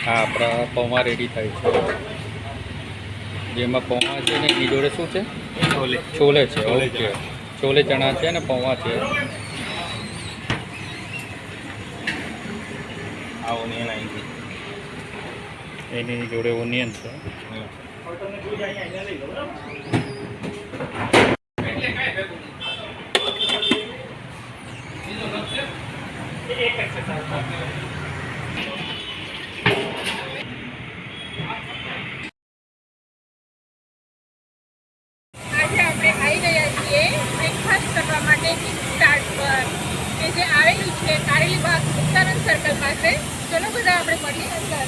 હા આપણા પૌવા રેડી થાય છે, જેમાં પૌવા છે ને એની જોડે શું છે? છોલે છે. ઓકે, છોલે ચણા છે ને પૌવા છે. આ ઓનિયન આવી ગઈ, એની જોડે ઓનિયન છે. આજે આપણે આવી ગયા છીએ બ્રેકફાસ્ટ કરવા માટે સ્ટાર્ટ પર, કે જે આવેલું છે કારેલી બાગ મુક્તાનંદ સર્કલ પાસે. ચલો બધા આપણે મળીએ અંદર.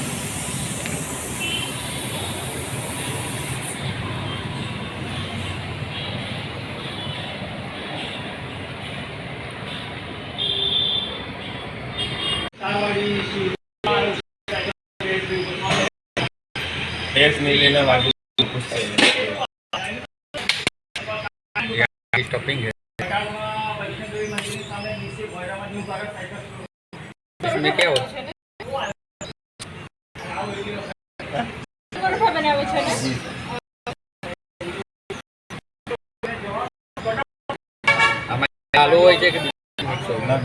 टेस्ट नहीं लेना बाकी स्टफिंग है, इसमें क्या होता है? પરોઠા બનાવે છે ને? આલુ હોય છે કે મિક્સ હોય?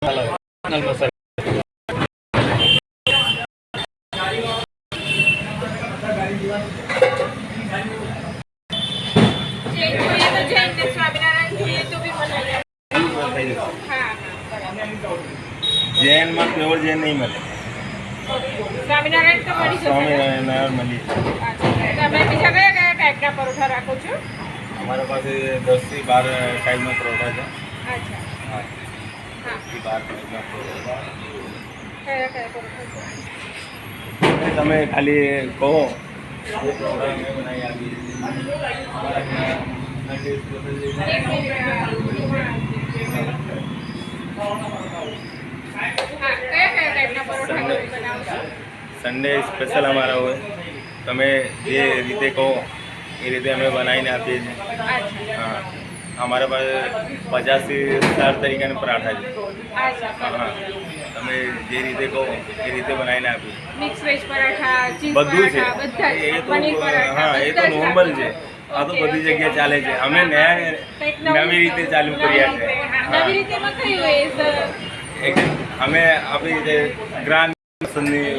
મસાલા જૈન જોઈએ તો જૈન ને સ્વામિનારાયણ જોઈએ તો બી બનાવી. હા जैन में प्योर जैन नहीं मिले, સ્વામિનારાયણ તો મળી જશે ને? स्वामीनारायण मिली। તમે બીજા કયા કયા ટાઈપના પરોઠા રાખો છો? हमारे पास 10 से 12 टाइप में परोठा है। અચ્છા, हाँ, હા 10 से 12 टाइप में परोठा। કયા કયા પરોઠા છે? તમે ખાલી કહો ये परोठा मैं बनाई आगे हमारा હા, કયા કયા ટાઈપના પરોઠા બનાવો છો? संडे स्पेशल हमारा હોય, તમે જે રીતે કહો એ રીતે અમે બનાવીને આપીએ છીએ। અચ્છા, हाँ, हमारे पास 50 से 60 तरीके के पराठा है। અચ્છા, हाँ, તમે જે રીતે કહો એ રીતે બનાવીને આપીએ। મિક્સ વેજ પરાઠા, ચીઝ બધું છે પરાઠા, બધા જ. એ તો પનીર પરાઠા, હા એ તો બધા જ નોર્મલ રાખો છે, છો. આ તો ઓકે, બધી ઓકે. જગ્યાએ ચાલે છે। અમે કંઈક નવી રીતે ચાલુ કર્યા છે। હા, નવી રીતેમાં કઈ હોય? એક અમે આપણી રીતે ગ્રામ્ય પસંદની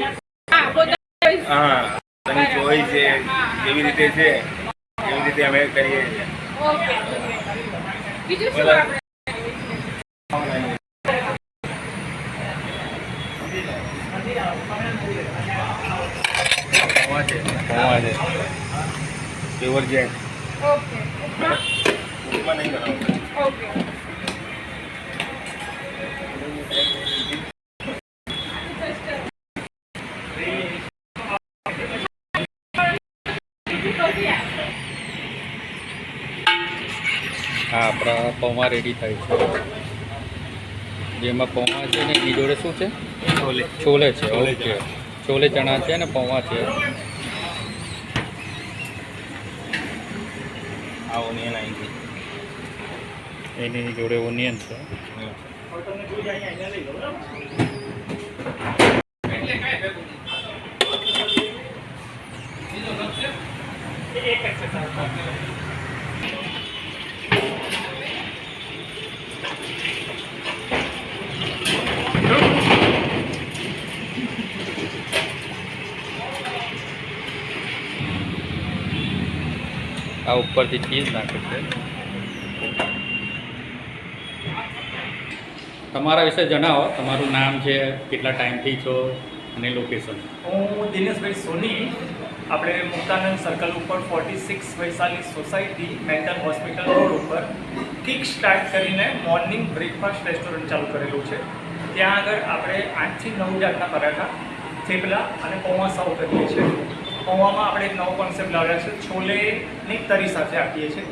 હા, પોતાની હા તની ચોઈસ છે કેવી રીતે છે એવી રીતે અમે કરીએ છીએ। Okay, okay. બીજું શું આપણે પૌવા છે, પૌવા છે પ્યોર જૈન, ઓકે ઉપમા? ઉપમા નહીં બનાવતા। ઓકે. હા આપણા પૌવા રેડી થાય છે, જેમાં પૌવા છે ને એની જોડે શું છે? છોલે છોલે છે. છોલે ઓકે, છોલે ચણા છે ને પૌવા છે. આ ઓનિયન આવી ગઈ, એની જોડે ઓનિયન છે. આ ઉપરથી ચીઝ નાખે છે. તમારા વિશે જણાવો, તમારું નામ છે, કેટલા ટાઈમથી છો અને લોકેશન? હું દિનેશભાઈ સોની, આપણે મુક્તાનંદ સર્કલ ઉપર 46 Vaishali society mental hospital road ઉપર કિક સ્ટાર્ટ કરીને મોર્નિંગ બ્રેકફાસ્ટ રેસ્ટોરન્ટ ચાલુ કરેલું છે। ત્યાં આગળ આપણે 8 થી 9 જાતના પરાઠા, થેપલા અને પૌવા સર્વ કરીએ છીએ। પૌવામાં આપણે એક નવો કોન્સેપ્ટ લાવ્યા છે, છોલેની તરી સાથે આપીએ છીએ।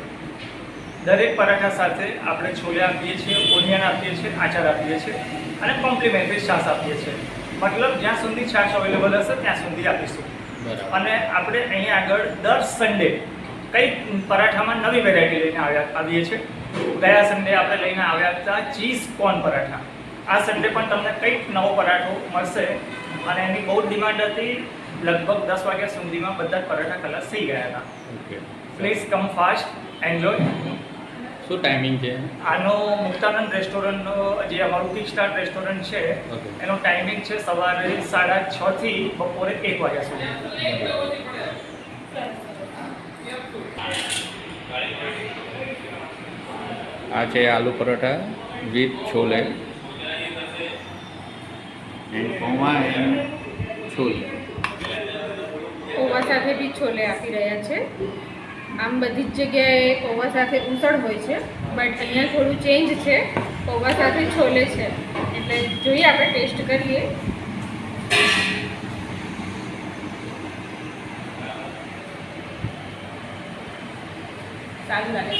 દરેક પરાઠા સાથે આપણે છોલે આપીએ છીએ, ઓનિયન આપીએ છીએ, આચાર આપીએ છીએ અને કોમ્પ્લિમેન્ટરી છાશ આપીએ છીએ। મતલબ જ્યાં સુધી છાશ અવેલેબલ હશે ત્યાં સુધી આપીશું। બરાબર. અને આપણે અહીંયા આગળ દર સન્ડે કંઈક પરાઠામાં નવી વેરાયટી લઈને આવીએ છીએ। ગયા સન્ડે આપણે લઈને આવ્યા હતા ચીઝ કોર્ન પરાઠા। આ સન્ડે પણ તમને કંઈક નવો પરાઠો મળશે અને એની બહુ જ ડિમાન્ડ હતી. લગભગ 10 વાગ્યા સુધીમાં બધા જ પરાઠા ખલાસ થઈ ગયા હતા. Okay. Please come fast enjoy. શું ટાઈમિંગ છે? આનો મુક્તાનંદ રેસ્ટોરન્ટનો જે અમારું કિક સ્ટાર્ટ રેસ્ટોરન્ટ છે ઓકે. એનો ટાઈમિંગ છે સવારે 6:30 થી બપોરે 1 વાગ્યા સુધી. આ છે aloo paratha with chole and poha and chole. Poha સાથે બી છોલે આપી રહ્યા છે. આમ બધી જ જગ્યાએ પૌવા સાથે ઉસળ હોય છે, બટ અહીંયા થોડું ચેન્જ છે, પૌવા સાથે છોલે છે. એટલે જોઈએ, આપણે ટેસ્ટ કરીએ. સારું લાગે.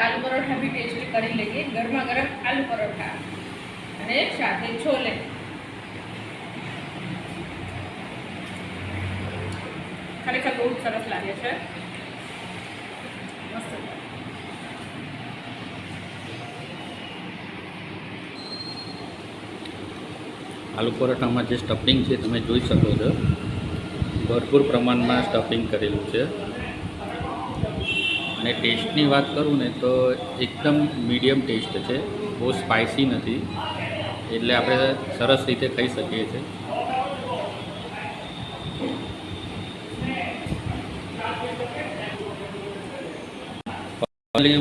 આલુ પરોઠા બી ટેસ્ટ કરી લઈએ. ગરમા ગરમ આલુ પરોઠા અને સાથે છોલે. ખરેખર બહુ સરસ લાગે છે. મસ્ત. આલુ પરોઠામાં જે સ્ટફિંગ છે તમે જોઈ શકો છો, ભરપૂર પ્રમાણમાં સ્ટફિંગ કરેલું છે. અને ટેસ્ટની વાત કરું ને તો એકદમ મીડિયમ ટેસ્ટ છે, બહુ સ્પાઇસી નથી, એટલે આપણે સરસ રીતે ખાઈ શકીએ છીએ.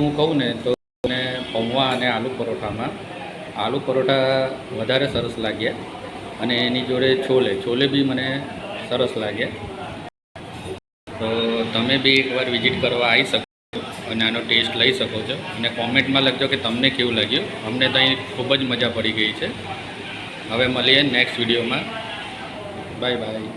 હું કહું ને તો મને પૌવા અને આલુ પરોઠામાં આલુ પરોઠા વધારે સરસ લાગ્યા અને એની જોડે છોલે બી મને સરસ લાગ્યા. તો તમે બી એકવાર વિઝિટ કરવા આવી શકો અને આનો ટેસ્ટ લઈ શકો છો અને કોમેન્ટમાં લખજો કે તમને કેવું લાગ્યું. અમને તો અહીં ખૂબ જ મજા પડી ગઈ છે. હવે મળીએ નેક્સ્ટ વિડીયોમાં. Bye bye.